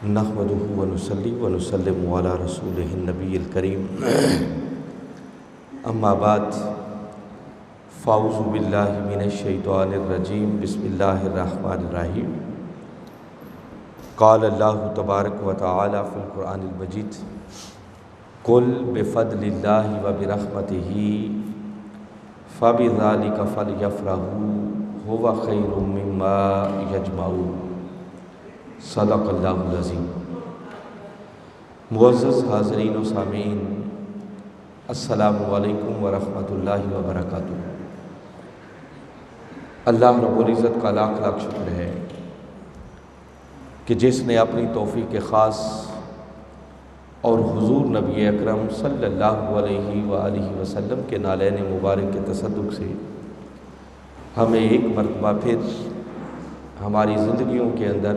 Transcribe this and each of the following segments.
نحمدہ ونصلی ونسلم علی رسولہ النبی الکریم اما بعد فاعوذ باللہ من الشیطان الرجیم بسم اللہ الرحمن الرحیم قال اللہ تبارک و تعالی فی القرآن المجید قل بفضل اللہ وبرحمتہ فبذلک فلیفرحوا ھو خیر مما یجمعون۔ صدق اللہ العظیم۔ معزز حاضرین و سامعین، السلام علیکم ورحمۃ اللہ وبرکاتہ۔ اللہ رب العزت کا لاکھ لاکھ شکر ہے کہ جس نے اپنی توفیق خاص اور حضور نبی اکرم صلی اللہ علیہ وآلہ وسلم کے نالین مبارک کے تصدق سے ہمیں ایک مرتبہ پھر ہماری زندگیوں کے اندر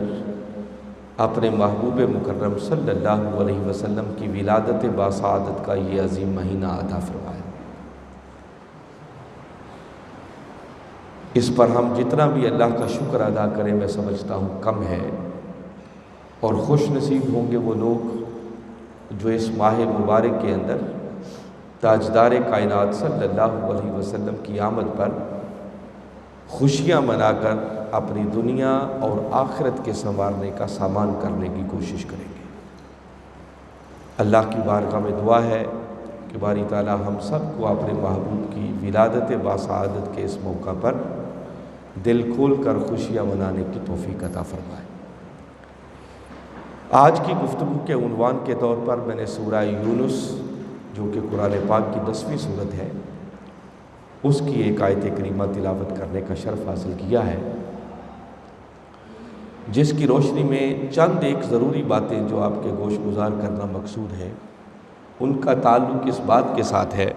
اپنے محبوب مکرم صلی اللہ علیہ وسلم کی ولادت باسعادت کا یہ عظیم مہینہ عطا فرمایا۔ اس پر ہم جتنا بھی اللہ کا شکر ادا کریں میں سمجھتا ہوں کم ہے، اور خوش نصیب ہوں گے وہ لوگ جو اس ماہ مبارک کے اندر تاجدار کائنات صلی اللہ علیہ وسلم کی آمد پر خوشیاں منا کر اپنی دنیا اور آخرت کے سنوارنے کا سامان کرنے کی کوشش کریں گے۔ اللہ کی بارگاہ میں دعا ہے کہ باری تعالی ہم سب کو اپنے محبوب کی ولادت باسعادت کے اس موقع پر دل کھول کر خوشیاں منانے کی توفیق عطا فرمائے۔ آج کی گفتگو کے عنوان کے طور پر میں نے سورہ یونس جو کہ قرآن پاک کی 10ویں سورت ہے، اس کی ایک آیت کریمہ تلاوت کرنے کا شرف حاصل کیا ہے، جس کی روشنی میں چند ایک ضروری باتیں جو آپ کے گوش گزار کرنا مقصود ہے، ان کا تعلق اس بات کے ساتھ ہے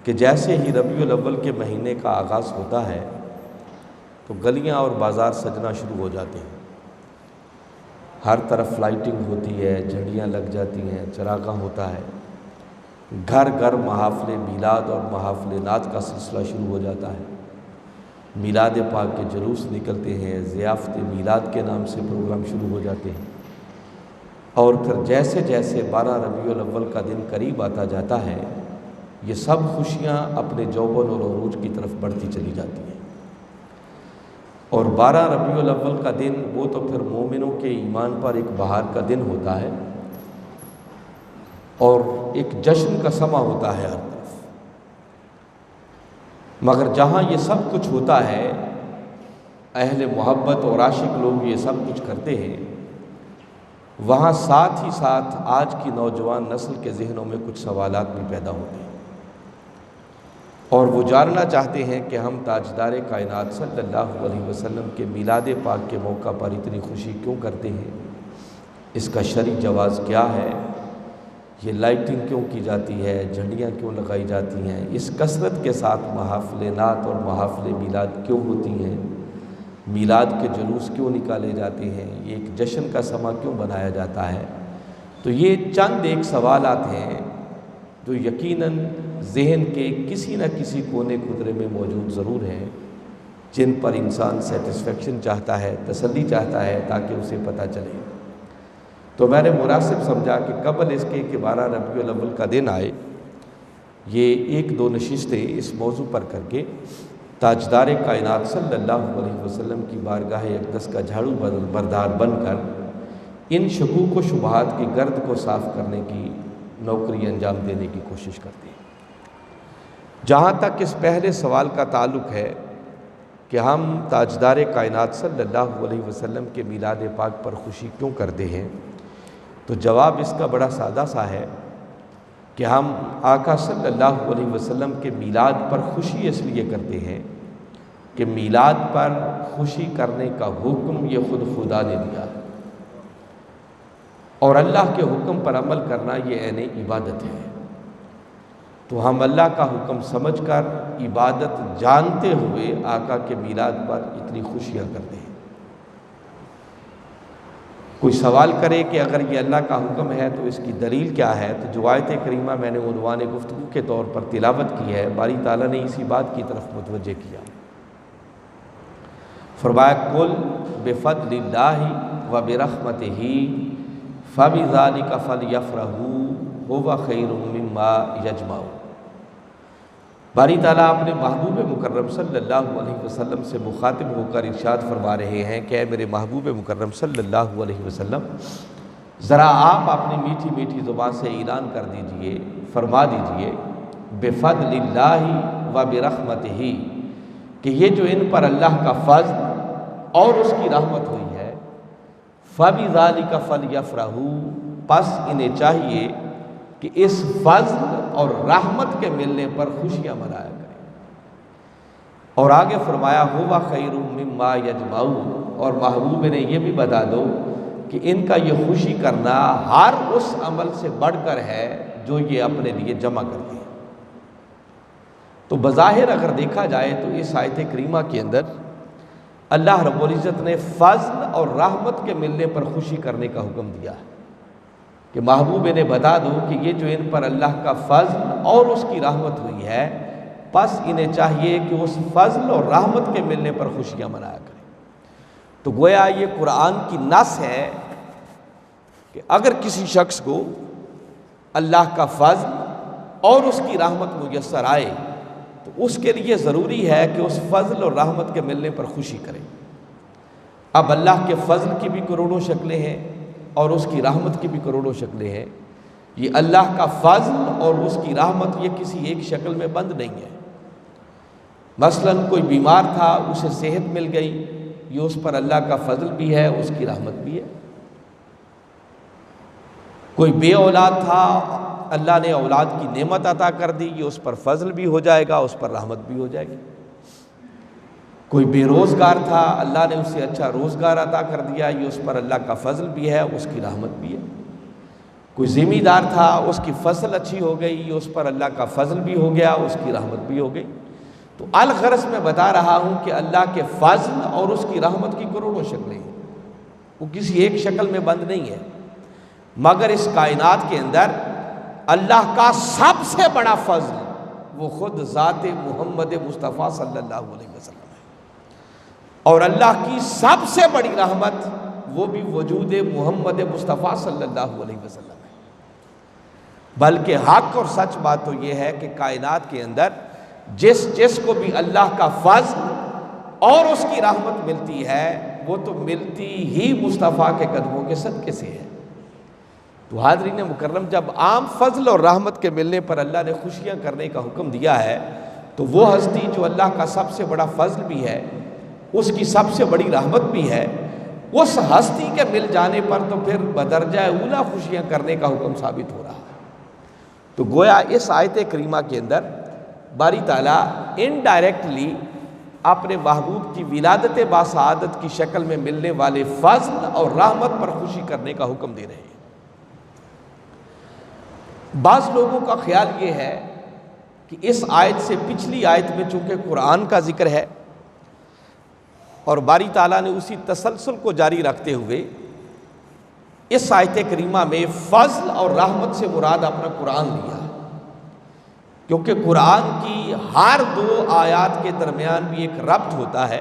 کہ جیسے ہی ربیع الاول کے مہینے کا آغاز ہوتا ہے تو گلیاں اور بازار سجنا شروع ہو جاتے ہیں، ہر طرف لائٹنگ ہوتی ہے، جھنڈیاں لگ جاتی ہیں، چراغاں ہوتا ہے، گھر گھر محافل میلاد اور محافل نعت کا سلسلہ شروع ہو جاتا ہے، میلاد پاک کے جلوس نکلتے ہیں، ضیافت میلاد کے نام سے پروگرام شروع ہو جاتے ہیں، اور پھر جیسے جیسے 12 ربیع الاول کا دن قریب آتا جاتا ہے یہ سب خوشیاں اپنے جوبن اور عروج کی طرف بڑھتی چلی جاتی ہیں، اور 12 ربیع الاول کا دن وہ تو پھر مومنوں کے ایمان پر ایک بہار کا دن ہوتا ہے اور ایک جشن کا سماں ہوتا ہے ہر طرف، مگر جہاں یہ سب کچھ ہوتا ہے، اہل محبت اور عاشق لوگ یہ سب کچھ کرتے ہیں، وہاں ساتھ ہی ساتھ آج کی نوجوان نسل کے ذہنوں میں کچھ سوالات بھی پیدا ہوتے ہیں، اور وہ جاننا چاہتے ہیں کہ ہم تاجدار کائنات صلی اللہ علیہ وسلم کے میلاد پاک کے موقع پر اتنی خوشی کیوں کرتے ہیں، اس کا شرعی جواز کیا ہے، یہ لائٹنگ کیوں کی جاتی ہے، جھنڈیاں کیوں لگائی جاتی ہیں، اس کثرت کے ساتھ محافل نعت اور محافل میلاد کیوں ہوتی ہیں، میلاد کے جلوس کیوں نکالے جاتے ہیں، یہ ایک جشن کا سماں کیوں بنایا جاتا ہے۔ تو یہ چند ایک سوالات ہیں جو یقیناً ذہن کے کسی نہ کسی کونے خطرے میں موجود ضرور ہیں، جن پر انسان سیٹسفیکشن چاہتا ہے، تسلی چاہتا ہے تاکہ اسے پتہ چلے۔ تو میں نے مناسب سمجھا کہ قبل اس کے کہ 12 ربیع الاول کا دن آئے، یہ ایک دو نشستیں اس موضوع پر کر کے تاجدار کائنات صلی اللہ علیہ وسلم کی بارگاہ اقدس کا جھاڑو بردار بن کر ان شکوک و شبہات کی گرد کو صاف کرنے کی نوکری انجام دینے کی کوشش کرتے ہیں۔ جہاں تک اس پہلے سوال کا تعلق ہے کہ ہم تاجدار کائنات صلی اللہ علیہ وسلم کے میلاد پاک پر خوشی کیوں کرتے ہیں، تو جواب اس کا بڑا سادہ سا ہے کہ ہم آقا صلی اللہ علیہ وسلم کے میلاد پر خوشی اس لیے کرتے ہیں کہ میلاد پر خوشی کرنے کا حکم یہ خود خدا نے دیا، اور اللہ کے حکم پر عمل کرنا یہ عین عبادت ہے، تو ہم اللہ کا حکم سمجھ کر عبادت جانتے ہوئے آقا کے میلاد پر اتنی خوشیاں کرتے ہیں۔ کوئی سوال کرے کہ اگر یہ اللہ کا حکم ہے تو اس کی دلیل کیا ہے، تو جو آیت کریمہ میں نے عنوان گفتگو کے طور پر تلاوت کی ہے، باری تعالیٰ نے اسی بات کی طرف متوجہ کیا۔ فرمایا قل بفضل اللہ وبرحمتہ فبذلک فلیفرحوا ھو خیر مما یجمعون۔ باری تعالیٰ اپنے محبوب مکرم صلی اللہ علیہ وسلم سے مخاطب ہو کر ارشاد فرما رہے ہیں کہ اے میرے محبوب مکرم صلی اللہ علیہ وسلم، ذرا آپ اپنی میٹھی میٹھی زبان سے اعلان کر دیجئے، فرما دیجئے بفضل اللہ و برحمتہ، کہ یہ جو ان پر اللہ کا فضل اور اس کی رحمت ہوئی ہے، فبذلک فلیفرحوا، پس انہیں چاہیے کہ اس فضل اور رحمت کے ملنے پر خوشیاں منایا کریں۔ اور آگے فرمایا ھو خیر مما یجمعون، اور محبوب نے یہ بھی بتا دو کہ ان کا یہ خوشی کرنا ہر اس عمل سے بڑھ کر ہے جو یہ اپنے لیے جمع کرتے ہیں۔ تو بظاہر اگر دیکھا جائے تو اس آیت کریمہ کے اندر اللہ رب العزت نے فضل اور رحمت کے ملنے پر خوشی کرنے کا حکم دیا ہے کہ محبوب نے بتا دو کہ یہ جو ان پر اللہ کا فضل اور اس کی رحمت ہوئی ہے، پس انہیں چاہیے کہ اس فضل اور رحمت کے ملنے پر خوشیاں منایا کریں۔ تو گویا یہ قرآن کی نص ہے کہ اگر کسی شخص کو اللہ کا فضل اور اس کی رحمت میسر آئے تو اس کے لیے ضروری ہے کہ اس فضل اور رحمت کے ملنے پر خوشی کرے۔ اب اللہ کے فضل کی بھی کروڑوں شکلیں ہیں اور اس کی رحمت کی بھی کروڑوں شکلیں ہیں۔ یہ اللہ کا فضل اور اس کی رحمت یہ کسی ایک شکل میں بند نہیں ہے۔ مثلا کوئی بیمار تھا، اسے صحت مل گئی، یہ اس پر اللہ کا فضل بھی ہے، اس کی رحمت بھی ہے۔ کوئی بے اولاد تھا، اللہ نے اولاد کی نعمت عطا کر دی، یہ اس پر فضل بھی ہو جائے گا، اس پر رحمت بھی ہو جائے گی۔ کوئی بے روزگار تھا، اللہ نے اسے اچھا روزگار عطا کر دیا، یہ اس پر اللہ کا فضل بھی ہے، اس کی رحمت بھی ہے۔ کوئی زمیندار تھا، اس کی فصل اچھی ہو گئی، یہ اس پر اللہ کا فضل بھی ہو گیا، اس کی رحمت بھی ہو گئی۔ تو الغرض میں بتا رہا ہوں کہ اللہ کے فضل اور اس کی رحمت کی کروڑوں شکلیں ہیں، وہ کسی ایک شکل میں بند نہیں ہے۔ مگر اس کائنات کے اندر اللہ کا سب سے بڑا فضل وہ خود ذات محمد مصطفیٰ صلی اللہ علیہ وسلم ہے، اور اللہ کی سب سے بڑی رحمت وہ بھی وجود محمد مصطفیٰ صلی اللہ علیہ وسلم ہے۔ بلکہ حق اور سچ بات تو یہ ہے کہ کائنات کے اندر جس کو بھی اللہ کا فضل اور اس کی رحمت ملتی ہے وہ تو ملتی ہی مصطفیٰ کے قدموں کے صدقے سے ہے۔ تو حاضرین مکرم، جب عام فضل اور رحمت کے ملنے پر اللہ نے خوشیاں کرنے کا حکم دیا ہے تو وہ ہستی جو اللہ کا سب سے بڑا فضل بھی ہے، اس کی سب سے بڑی رحمت بھی ہے، اس ہستی کے مل جانے پر تو پھر بدرجہ اولا خوشیاں کرنے کا حکم ثابت ہو رہا ہے۔ تو گویا اس آیت کریمہ کے اندر باری تعالیٰ انڈائریکٹلی اپنے محبوب کی ولادت باسعادت کی شکل میں ملنے والے فضل اور رحمت پر خوشی کرنے کا حکم دے رہے ہیں۔ بعض لوگوں کا خیال یہ ہے کہ اس آیت سے پچھلی آیت میں چونکہ قرآن کا ذکر ہے اور باری تعالیٰ نے اسی تسلسل کو جاری رکھتے ہوئے اس آیت کریمہ میں فضل اور رحمت سے مراد اپنا قرآن لیا، کیونکہ قرآن کی ہر دو آیات کے درمیان بھی ایک ربط ہوتا ہے،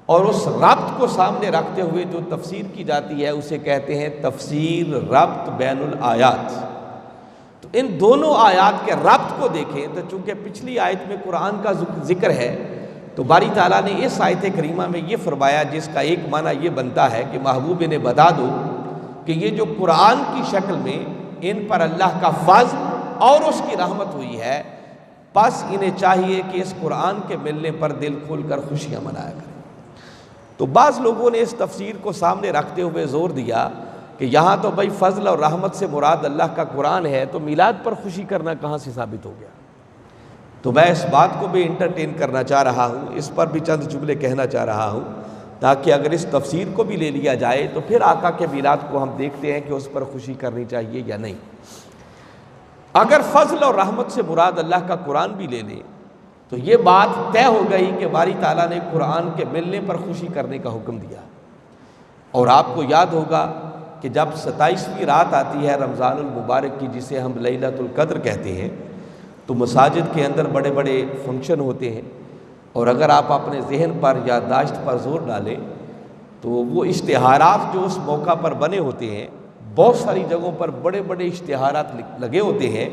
اور اس ربط کو سامنے رکھتے ہوئے جو تفسیر کی جاتی ہے اسے کہتے ہیں تفسیر ربط بین الآیات۔ تو ان دونوں آیات کے ربط کو دیکھیں تو چونکہ پچھلی آیت میں قرآن کا ذکر ہے تو باری تعالیٰ نے اس آیت کریمہ میں یہ فرمایا، جس کا ایک معنی یہ بنتا ہے کہ محبوب نے بتا دو کہ یہ جو قرآن کی شکل میں ان پر اللہ کا فضل اور اس کی رحمت ہوئی ہے، پس انہیں چاہیے کہ اس قرآن کے ملنے پر دل کھول کر خوشیاں منایا کریں۔ تو بعض لوگوں نے اس تفسیر کو سامنے رکھتے ہوئے زور دیا کہ یہاں تو بھائی فضل اور رحمت سے مراد اللہ کا قرآن ہے، تو میلاد پر خوشی کرنا کہاں سے ثابت ہو گیا؟ تو میں اس بات کو بھی انٹرٹین کرنا چاہ رہا ہوں، اس پر بھی چند جملے کہنا چاہ رہا ہوں، تاکہ اگر اس تفسیر کو بھی لے لیا جائے تو پھر آقا کے میلاد کو ہم دیکھتے ہیں کہ اس پر خوشی کرنی چاہیے یا نہیں۔ اگر فضل اور رحمت سے مراد اللہ کا قرآن بھی لے لیں تو یہ بات طے ہو گئی کہ باری تعالیٰ نے قرآن کے ملنے پر خوشی کرنے کا حکم دیا۔ اور آپ کو یاد ہوگا کہ جب 27ویں رات آتی ہے رمضان المبارک کی، جسے ہم لیلۃ القدر کہتے ہیں، تو مساجد کے اندر بڑے بڑے فنکشن ہوتے ہیں، اور اگر آپ اپنے ذہن پر یادداشت پر زور ڈالیں تو وہ اشتہارات جو اس موقع پر بنے ہوتے ہیں، بہت ساری جگہوں پر بڑے بڑے اشتہارات لگے ہوتے ہیں،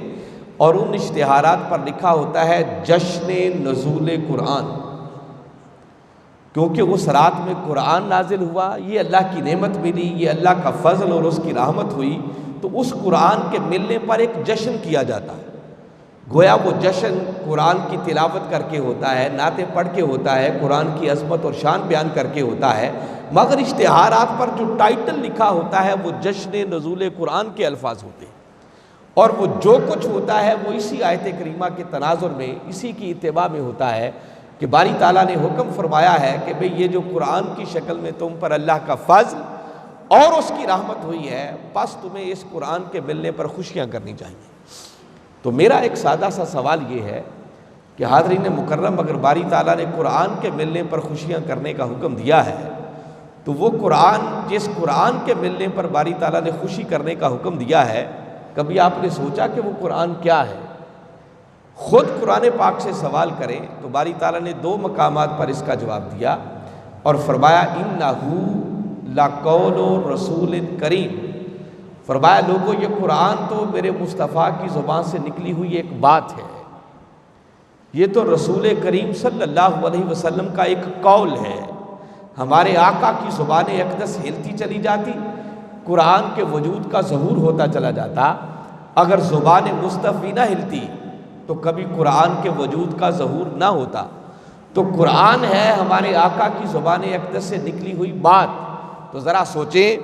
اور ان اشتہارات پر لکھا ہوتا ہے جشن نزول قرآن، کیونکہ اس رات میں قرآن نازل ہوا، یہ اللہ کی نعمت ملی، یہ اللہ کا فضل اور اس کی رحمت ہوئی، تو اس قرآن کے ملنے پر ایک جشن کیا جاتا ہے۔ گویا وہ جشن قرآن کی تلاوت کر کے ہوتا ہے، نعتیں پڑھ کے ہوتا ہے، قرآن کی عظمت اور شان بیان کر کے ہوتا ہے، مگر اشتہارات پر جو ٹائٹل لکھا ہوتا ہے وہ جشن نزول قرآن کے الفاظ ہوتے ہیں، اور وہ جو کچھ ہوتا ہے وہ اسی آیت کریمہ کے تناظر میں، اسی کی اتباع میں ہوتا ہے کہ باری تعالیٰ نے حکم فرمایا ہے کہ بھئی یہ جو قرآن کی شکل میں تم پر اللہ کا فضل اور اس کی رحمت ہوئی ہے، بس تمہیں اس قرآن کے ملنے پر خوشیاں کرنی چاہیے۔ تو میرا ایک سادہ سا سوال یہ ہے کہ حاضرین مکرم، اگر باری تعالیٰ نے قرآن کے ملنے پر خوشیاں کرنے کا حکم دیا ہے، تو وہ قرآن، جس قرآن کے ملنے پر باری تعالیٰ نے خوشی کرنے کا حکم دیا ہے، کبھی آپ نے سوچا کہ وہ قرآن کیا ہے؟ خود قرآن پاک سے سوال کریں تو باری تعالیٰ نے 2 مقامات پر اس کا جواب دیا اور فرمایا اِنَّهُ لَقَوْلُ رَسُولٍ کریم، فرمایا لوگوں یہ قرآن تو میرے مصطفیٰ کی زبان سے نکلی ہوئی ایک بات ہے، یہ تو رسول کریم صلی اللہ علیہ وسلم کا ایک قول ہے۔ ہمارے آقا کی زبان اقدس ہلتی چلی جاتی، قرآن کے وجود کا ظہور ہوتا چلا جاتا۔ اگر زبان مصطفی نہ ہلتی تو کبھی قرآن کے وجود کا ظہور نہ ہوتا۔ تو قرآن ہے ہمارے آقا کی زبان اقدس سے نکلی ہوئی بات۔ تو ذرا سوچیں،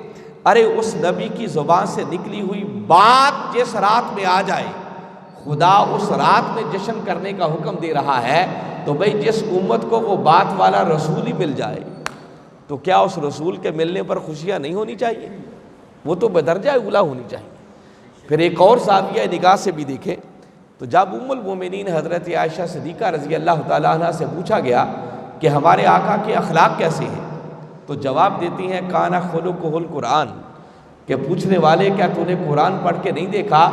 ارے اس نبی کی زبان سے نکلی ہوئی بات جس رات میں آ جائے، خدا اس رات میں جشن کرنے کا حکم دے رہا ہے، تو بھئی جس امت کو وہ بات والا رسول ہی مل جائے تو کیا اس رسول کے ملنے پر خوشیاں نہیں ہونی چاہیے؟ وہ تو بدرجہ اولا ہونی چاہیے۔ پھر ایک اور زاویہ نگاہ سے بھی دیکھیں تو جب ام المومنین حضرت عائشہ صدیقہ رضی اللہ تعالیٰ عنہ سے پوچھا گیا کہ ہمارے آقا کے اخلاق کیسے ہیں، تو جواب دیتی ہیں کانا خلقہ القرآن، کہ پوچھنے والے کیا تو نے قرآن پڑھ کے نہیں دیکھا؟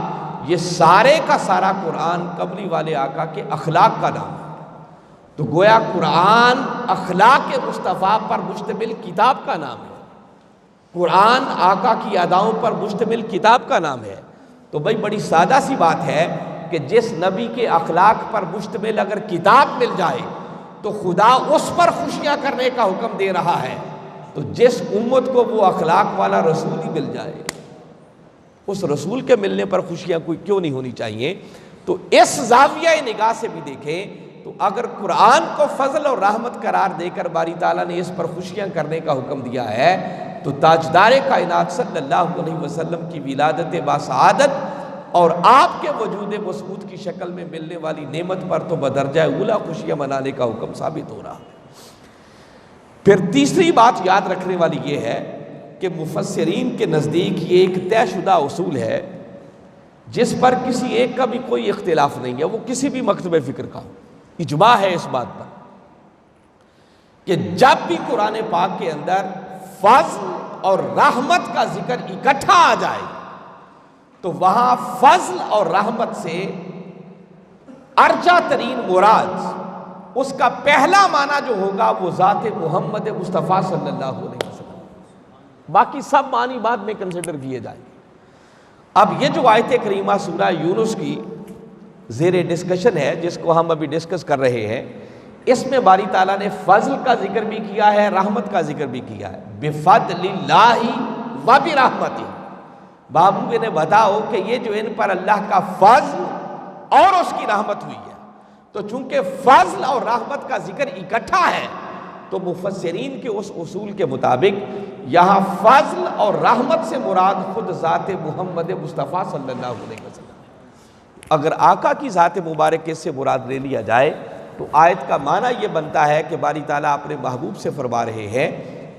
یہ سارے کا سارا قرآن قبلی والے آقا کے اخلاق کا نام ہے۔ تو گویا قرآن اخلاق مصطفیٰ پر مشتمل کتاب کا نام ہے، قرآن آقا کی اداؤں پر مشتمل کتاب کا نام ہے۔ تو بھئی بڑی سادہ سی بات ہے کہ جس نبی کے اخلاق پر مشتمل اگر کتاب مل جائے تو خدا اس پر خوشیاں کرنے کا حکم دے رہا ہے، تو جس امت کو وہ اخلاق والا رسول ہی مل جائے، اس رسول کے ملنے پر خوشیاں کوئی کیوں نہیں ہونی چاہیے؟ تو اس زاویہ نگاہ سے بھی دیکھیں تو اگر قرآن کو فضل اور رحمت قرار دے کر باری تعالیٰ نے اس پر خوشیاں کرنے کا حکم دیا ہے، تو تاجدار کائنات صلی اللہ علیہ وسلم کی ولادت باسعادت اور آپ کے وجود مسعود کی شکل میں ملنے والی نعمت پر تو بدرجہ اولا خوشیاں منانے کا حکم ثابت ہو رہا ہے۔ پھر تیسری بات یاد رکھنے والی یہ ہے کہ مفسرین کے نزدیک یہ ایک طے شدہ اصول ہے جس پر کسی ایک کا بھی کوئی اختلاف نہیں ہے، وہ کسی بھی مکتب فکر کا ہو، اجماع ہے اس بات پر کہ جب بھی قرآن پاک کے اندر فضل اور رحمت کا ذکر اکٹھا آ جائے تو وہاں فضل اور رحمت سے ارجا ترین مراد، اس کا پہلا معنی جو ہوگا وہ ذات محمد مصطفیٰ صلی اللہ علیہ وسلم، باقی سب معنی بعد میں کنسیڈر کیے جائیں گے۔ اب یہ جو آیت کریمہ سورہ یونس کی زیر ڈسکشن ہے، جس کو ہم ابھی ڈسکس کر رہے ہیں، اس میں باری تعالیٰ نے فضل کا ذکر بھی کیا ہے، رحمت کا ذکر بھی کیا ہے۔ بفضل اللہ و برحمتہ، محبوب نے بتاؤ کہ یہ جو ان پر اللہ کا فضل اور اس کی رحمت ہوئی ہے، تو چونکہ فضل اور رحمت کا ذکر اکٹھا ہے تو مفسرین کے اس اصول کے مطابق یہاں فضل اور رحمت سے مراد خود ذات محمد مصطفیٰ صلی اللہ علیہ وسلم۔ اگر آقا کی ذات مبارک سے مراد لے لیا جائے تو آیت کا معنی یہ بنتا ہے کہ باری تعالیٰ اپنے محبوب سے فرما رہے ہیں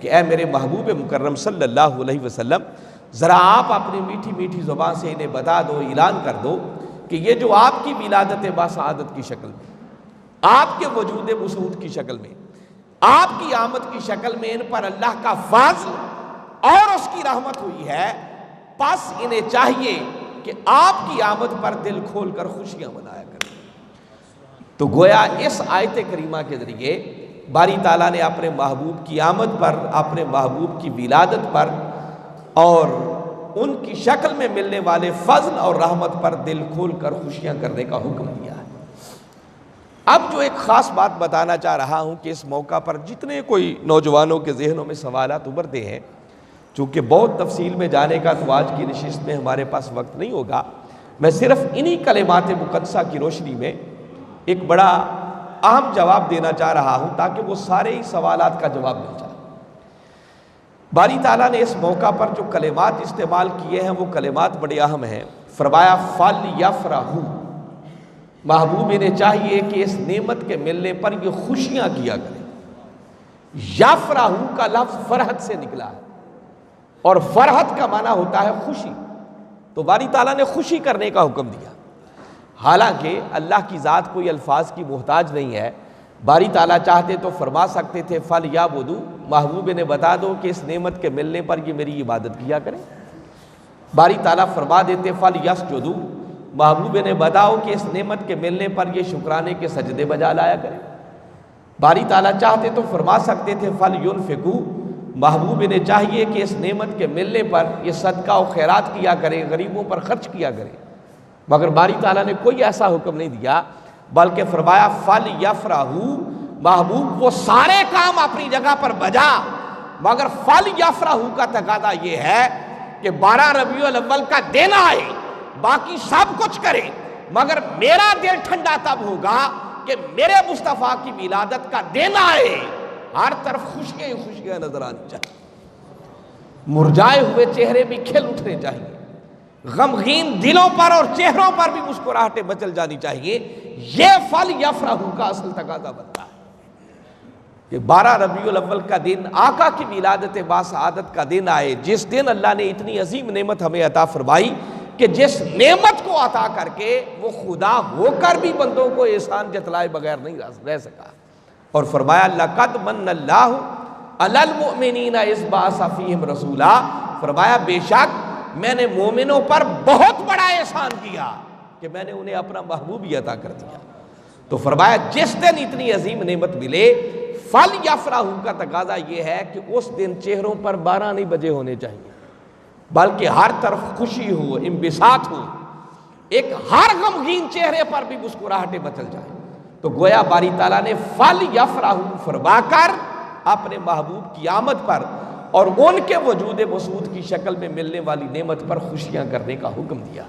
کہ اے میرے محبوب مکرم صلی اللہ علیہ وسلم، ذرا آپ اپنی میٹھی میٹھی زبان سے انہیں بتا دو، اعلان کر دو کہ یہ جو آپ کی ولادت باسعادت کی شکل میں، آپ کے وجود مسعود کی شکل میں، آپ کی آمد کی شکل میں ان پر اللہ کا فضل اور اس کی رحمت ہوئی ہے، پس انہیں چاہیے کہ آپ کی آمد پر دل کھول کر خوشیاں منایا کریں۔ تو گویا اس آیت کریمہ کے ذریعے باری تعالیٰ نے اپنے محبوب کی آمد پر، اپنے محبوب کی ولادت پر اور ان کی شکل میں ملنے والے فضل اور رحمت پر دل کھول کر خوشیاں کرنے کا حکم دیا ہے۔ اب جو ایک خاص بات بتانا چاہ رہا ہوں کہ اس موقع پر جتنے کوئی نوجوانوں کے ذہنوں میں سوالات ابھرتے ہیں، چونکہ بہت تفصیل میں جانے کا تو آج کی نشست میں ہمارے پاس وقت نہیں ہوگا، میں صرف انہی کلمات مقدسہ کی روشنی میں ایک بڑا اہم جواب دینا چاہ رہا ہوں تاکہ وہ سارے ہی سوالات کا جواب مل جائے۔ باری تعالیٰ نے اس موقع پر جو کلمات استعمال کیے ہیں وہ کلمات بڑے اہم ہیں۔ فرمایا فَلْيَفْرَحُوا، محبوب انہیں چاہیے کہ اس نعمت کے ملنے پر یہ خوشیاں کیا کریں۔ یفرحوا کا لفظ فرحت سے نکلا ہے اور فرحت کا معنی ہوتا ہے خوشی، تو باری تعالیٰ نے خوشی کرنے کا حکم دیا۔ حالانکہ اللہ کی ذات کوئی الفاظ کی محتاج نہیں ہے، باری تعالیٰ چاہتے تو فرما سکتے تھے فَلْيَعْبُدُوا، محبوب نے بتا دو کہ اس نعمت کے ملنے پر یہ میری عبادت کیا کریں۔ باری تعالیٰ فرما دیتے فَلْيَسْجُدُوا، محبوب نے بتاؤ کہ اس نعمت کے ملنے پر یہ شکرانے کے سجدے بجا لایا کریں۔ باری تعالیٰ چاہتے تو فرما سکتے تھے فَلْيُنْفِقُوا، محبوب نے چاہیے کہ اس نعمت کے ملنے پر یہ صدقہ و خیرات کیا کریں، غریبوں پر خرچ کیا کریں، مگر باری تعالیٰ نے کوئی ایسا حکم نہیں دیا، بلکہ فرمایا فَلْيَفْرَحُوا، محبوب وہ سارے کام اپنی جگہ پر بجا، مگر فَلْيَفْرَحُوا کا تقاضا یہ ہے کہ 12 ربیع الاول کا دن آئے، باقی سب کچھ کرے، مگر میرا دل ٹھنڈا تب ہوگا کہ میرے مصطفیٰ کی ولادت کا دن آئے، ہر طرف خوشیاں ہی خوشیاں نظر آنی چاہیے، مرجھائے ہوئے چہرے بھی کھل اٹھنے چاہیے، غمگین دلوں پر اور چہروں پر بھی مسکراہٹیں مچل جانی چاہیے۔ یہ فَلْيَفْرَحُوا کا اصل تقاضا بنتا ہے کہ 12 ربیع الاول کا دن آقا کی ولادت باسعادت کا دن آئے، جس دن اللہ نے اتنی عظیم نعمت ہمیں عطا فرمائی کہ جس نعمت کو عطا کر کے وہ خدا ہو کر بھی بندوں کو احسان جتلائے بغیر نہیں رہ سکا، اور فرمایا لَقَدْ مَنَّ اللَّهُ عَلَى الْمُؤْمِنِينَ إِذْ بَعَثَ فِيهِمْ رَسُولًا، فرمایا بے شک میں نے مومنوں پر بہت بڑا احسان کیا کہ میں نے انہیں اپنا محبوب ہی عطا کر دیا۔ تو فرمایا جس دن اتنی عظیم نعمت ملے، فَلْيَفْرَحُوا کا تقاضا یہ ہے کہ اس دن چہروں پر 12 نہیں بجے ہونے چاہیے، بلکہ ہر طرف خوشی ہو، انبساط ہو، ایک ہر غمگین چہرے پر بھی مسکراہٹیں مچل جائیں۔ تو گویا باری تعالیٰ نے فَلْيَفْرَحُوا فرما کر اپنے محبوب کی آمد پر اور ان کے وجود مسعود کی شکل میں ملنے والی نعمت پر خوشیاں کرنے کا حکم دیا۔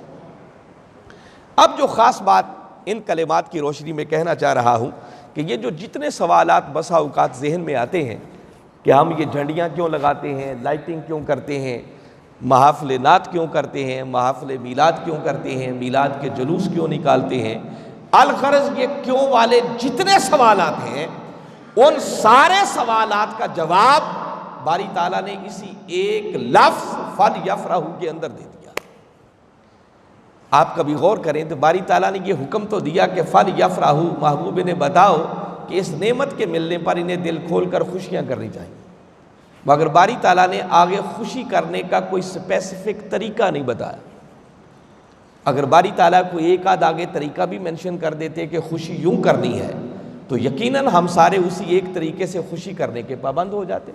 اب جو خاص بات ان کلمات کی روشنی میں کہنا چاہ رہا ہوں کہ یہ جو جتنے سوالات بسا اوقات ذہن میں آتے ہیں کہ ہم یہ جھنڈیاں کیوں لگاتے ہیں، لائٹنگ کیوں کرتے ہیں، محافل نعت کیوں کرتے ہیں، محافل میلاد کیوں کرتے ہیں، میلاد کے جلوس کیوں نکالتے ہیں، الغرض یہ کیوں والے جتنے سوالات ہیں، ان سارے سوالات کا جواب باری تعالیٰ نے اسی ایک لفظ فَلْيَفْرَحُوا کے اندر دے دیا۔ آپ کبھی غور کریں تو باری تعالیٰ نے یہ حکم تو دیا کہ فَلْيَفْرَحُوا، محبوب نے بتاؤ کہ اس نعمت کے ملنے پر انہیں دل کھول کر خوشیاں کرنی چاہیے، مگر باری تعالیٰ نے آگے خوشی کرنے کا کوئی اسپیسیفک طریقہ نہیں بتایا۔ اگر باری تعالیٰ کو ایک آدھ آگے طریقہ بھی منشن کر دیتے کہ خوشی یوں کرنی ہے تو یقیناً ہم سارے اسی ایک طریقے سے خوشی کرنے کے پابند ہو جاتے،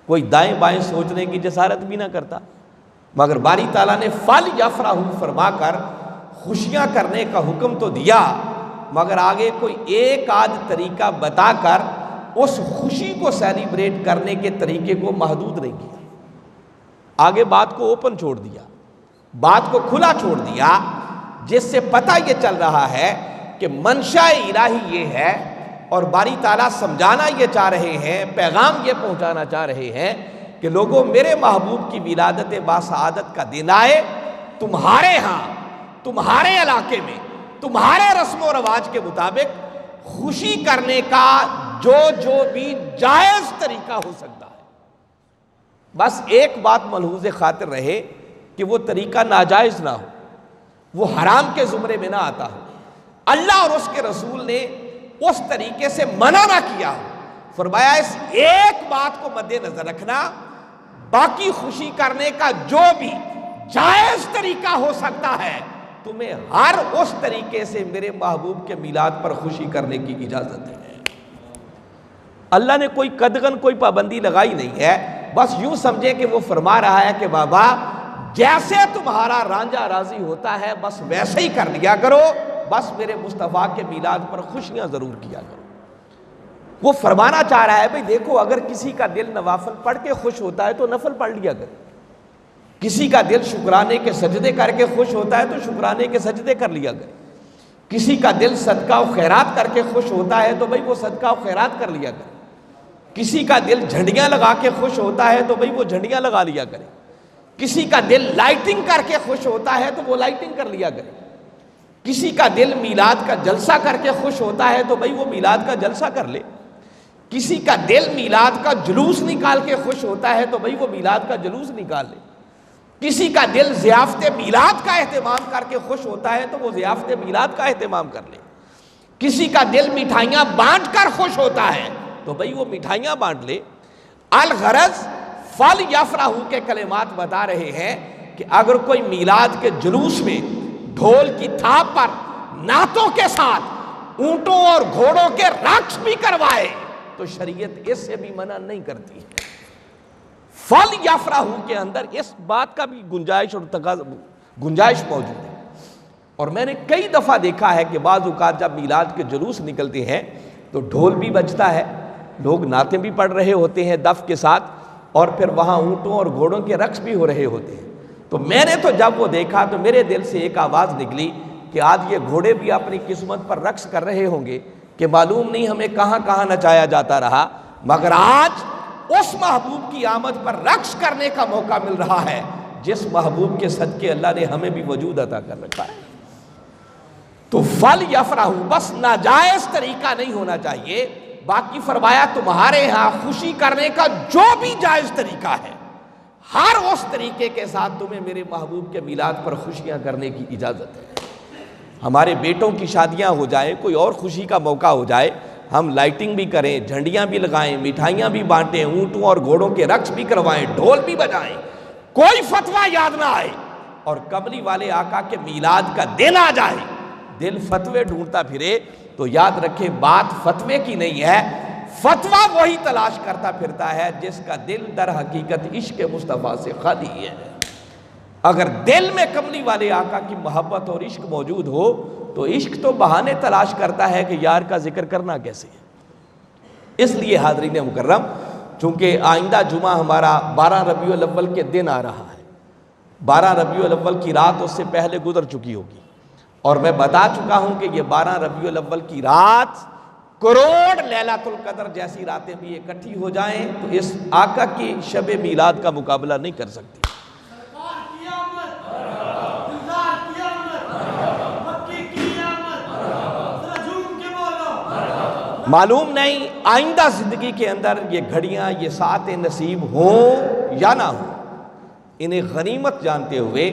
کوئی دائیں بائیں سوچنے کی جسارت بھی نہ کرتا، مگر باری تعالیٰ نے فَلْيَفْرَحُوا فرما کر خوشیاں کرنے کا حکم تو دیا، مگر آگے کوئی ایک آدھ طریقہ بتا کر اس خوشی کو سیلیبریٹ کرنے کے طریقے کو محدود نہیں کیا، آگے بات کو اوپن چھوڑ دیا، بات کو کھلا چھوڑ دیا، جس سے پتہ یہ چل رہا ہے کہ منشاء الہی یہ ہے اور باری تعالیٰ سمجھانا یہ چاہ رہے ہیں، پیغام یہ پہنچانا چاہ رہے ہیں کہ لوگوں میرے محبوب کی ولادت باسعادت کا دن آئے، تمہارے ہاں، تمہارے علاقے میں، تمہارے رسم و رواج کے مطابق خوشی کرنے کا جو بھی جائز طریقہ ہو سکتا ہے، بس ایک بات ملحوظ خاطر رہے کہ وہ طریقہ ناجائز نہ ہو، وہ حرام کے زمرے میں نہ آتا ہو، اللہ اور اس کے رسول نے اس طریقے سے منع نہ کیا ہو۔ فرمایا اس ایک بات کو مد نظر رکھنا، باقی خوشی کرنے کا جو بھی جائز طریقہ ہو سکتا ہے تمہیں ہر اس طریقے سے میرے محبوب کے میلاد پر خوشی کرنے کی اجازت ہے۔ اللہ نے کوئی قدغن کوئی پابندی لگائی نہیں ہے، بس یوں سمجھے کہ وہ فرما رہا ہے کہ بابا جیسے تمہارا رانجھا راضی ہوتا ہے بس ویسے ہی کر لیا کرو، بس میرے مصطفیٰ کے میلاد پر خوشیاں ضرور کیا کرو۔ وہ فرمانا چاہ رہا ہے بھئی دیکھو، اگر کسی کا دل نوافل پڑھ کے خوش ہوتا ہے تو نفل پڑھ لیا کرے، کسی کا دل شکرانے کے سجدے کر کے خوش ہوتا ہے تو شکرانے کے سجدے کر لیا کرے، کسی کا دل صدقہ و خیرات کر کے خوش ہوتا ہے تو بھئی وہ صدقہ و خیرات کر لیا کرے، کسی کا دل جھنڈیاں لگا کے خوش ہوتا ہے تو بھئی وہ جھنڈیاں لگا لیا کرے، کسی کا دل لائٹنگ کر کے خوش ہوتا ہے تو وہ لائٹنگ کر لیا کرے، کسی کا دل میلاد کا جلسہ کر کے خوش ہوتا ہے تو بھئی وہ میلاد کا جلسہ کر لے، کسی کا دل میلاد کا جلوس نکال کے خوش ہوتا ہے تو بھئی وہ میلاد کا جلوس نکال لے، کسی کا دل ضیافت میلاد کا اہتمام کر کے خوش ہوتا ہے تو وہ ضیافت میلاد کا اہتمام کر لے، کسی کا دل مٹھائیاں بانٹ کر خوش ہوتا ہے تو بھئی وہ مٹھائیاں بانٹ لے۔ الغرض فل یفرحوا کے کلمات بتا رہے ہیں کہ اگر کوئی میلاد کے جلوس میں ڈھول کی تھاپ پر نعتوں کے ساتھ اونٹوں اور گھوڑوں کے رقص بھی کروائے تو شریعت اس سے بھی منع نہیں کرتی ہے۔ فل یفرحوا کے اندر اس بات کا بھی گنجائش موجود ہے، اور میں نے کئی دفعہ دیکھا ہے کہ بعض اوقات جب میلاد کے جلوس نکلتے ہیں تو ڈھول بھی بجتا ہے، لوگ نعتیں بھی پڑھ رہے ہوتے ہیں دف کے ساتھ، اور پھر وہاں اونٹوں اور گھوڑوں کے رقص بھی ہو رہے ہوتے ہیں۔ تو میں نے تو جب وہ دیکھا تو میرے دل سے ایک آواز نکلی کہ آج یہ گھوڑے بھی اپنی قسمت پر رقص کر رہے ہوں گے کہ معلوم نہیں ہمیں کہاں کہاں نچایا جاتا رہا، مگر آج اس محبوب کی آمد پر رقص کرنے کا موقع مل رہا ہے جس محبوب کے صدقے اللہ نے ہمیں بھی وجود عطا کر رکھا ہے۔ تو فل یفرحوا، بس ناجائز طریقہ نہیں ہونا چاہیے، باقی فرمایا تمہارے ہاں خوشی کرنے کا جو بھی جائز طریقہ ہے ہر اس طریقے کے ساتھ تمہیں میرے محبوب کے میلاد پر خوشیاں کرنے کی اجازت ہے۔ ہمارے بیٹوں کی شادیاں ہو جائیں، کوئی اور خوشی کا موقع ہو جائے، ہم لائٹنگ بھی کریں، جھنڈیاں بھی لگائیں، مٹھائیاں بھی بانٹیں، اونٹوں اور گھوڑوں کے رقص بھی کروائیں، ڈھول بھی بجائیں، کوئی فتویٰ یاد نہ آئے، اور کملی والے آقا کے میلاد کا دن آ جائے دل فتوے ڈھونڈتا پھرے تو یاد رکھے بات فتوے کی نہیں ہے، فتویٰ وہی تلاش کرتا پھرتا ہے جس کا دل در حقیقت عشق مصطفیٰ سے خالی ہے۔ اگر دل میں کملی والے آقا کی محبت اور عشق موجود ہو تو عشق تو بہانے تلاش کرتا ہے کہ یار کا ذکر کرنا کیسے ہے۔ اس لیے حاضرین مکرم، چونکہ آئندہ جمعہ ہمارا 12 ربیع الاول کے دن آ رہا ہے، 12 ربیع الاول کی رات اس سے پہلے گزر چکی ہوگی، اور میں بتا چکا ہوں کہ یہ 12 ربیع الاول کی رات کروڑ لیلۃ القدر جیسی راتیں بھی اکٹھی ہو جائیں تو اس آقا کی شب میلاد کا مقابلہ نہیں کر سکتی۔ معلوم نہیں آئندہ زندگی کے اندر یہ گھڑیاں، یہ ساعتیں نصیب ہوں یا نہ ہوں، انہیں غنیمت جانتے ہوئے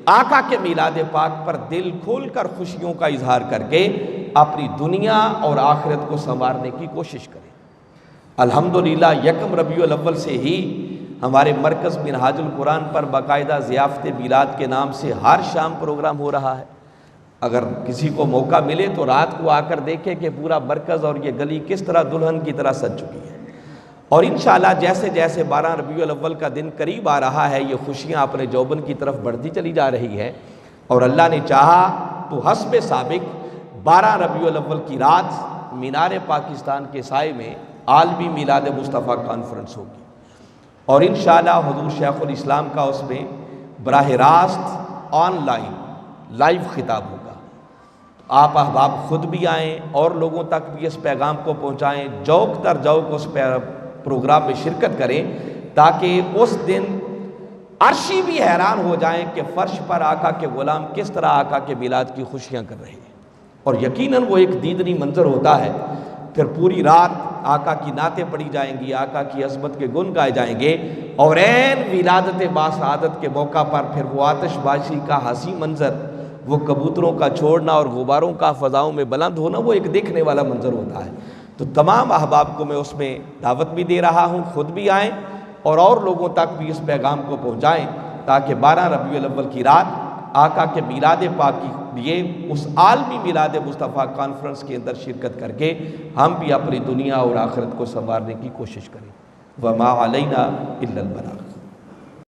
آقا کے میلاد پاک پر دل کھول کر خوشیوں کا اظہار کر کے اپنی دنیا اور آخرت کو سنوارنے کی کوشش کریں۔ الحمدللہ 1 ربیع الاول سے ہی ہمارے مرکز منہاج القرآن پر باقاعدہ ضیافت میلاد کے نام سے ہر شام پروگرام ہو رہا ہے۔ اگر کسی کو موقع ملے تو رات کو آ کر دیکھے کہ پورا مرکز اور یہ گلی کس طرح دلہن کی طرح سج چکی ہے، اور انشاءاللہ جیسے جیسے 12 ربیع الاول کا دن قریب آ رہا ہے یہ خوشیاں اپنے جوبن کی طرف بڑھتی چلی جا رہی ہیں، اور اللہ نے چاہا تو حسب سابق 12 ربیع الاول کی رات مینار پاکستان کے سائے میں عالمی میلاد مصطفیٰ کانفرنس ہوگی، اور انشاءاللہ حضور شیخ الاسلام کا اس میں براہ راست آن لائن لائیو خطاب ہوگا۔ آپ احباب خود بھی آئیں اور لوگوں تک بھی اس پیغام کو پہنچائیں، جوک در جوک اس پروگرام میں شرکت کریں، تاکہ اس دن عرشی بھی حیران ہو جائیں کہ فرش پر آقا کے غلام کس طرح آقا کے میلاد کی خوشیاں کر رہے ہیں۔ اور یقیناً وہ ایک دیدنی منظر ہوتا ہے، پھر پوری رات آقا کی نعتیں پڑھی جائیں گی، آقا کی عظمت کے گن گائے جائیں گے، اور عین ولادت باسعادت کے موقع پر پھر وہ آتش بازی کا حسین منظر، وہ کبوتروں کا چھوڑنا اور غباروں کا فضاؤں میں بلند ہونا، وہ ایک دیکھنے والا منظر ہوتا ہے۔ تو تمام احباب کو میں اس میں دعوت بھی دے رہا ہوں، خود بھی آئیں اور لوگوں تک بھی اس پیغام کو پہنچائیں، تاکہ 12 ربیع الاول کی رات آقا کے میلاد پاک کے لیے اس عالمی میلاد مصطفیٰ کانفرنس کے اندر شرکت کر کے ہم بھی اپنی دنیا اور آخرت کو سنوارنے کی کوشش کریں۔ وما علینا الا البلاغ۔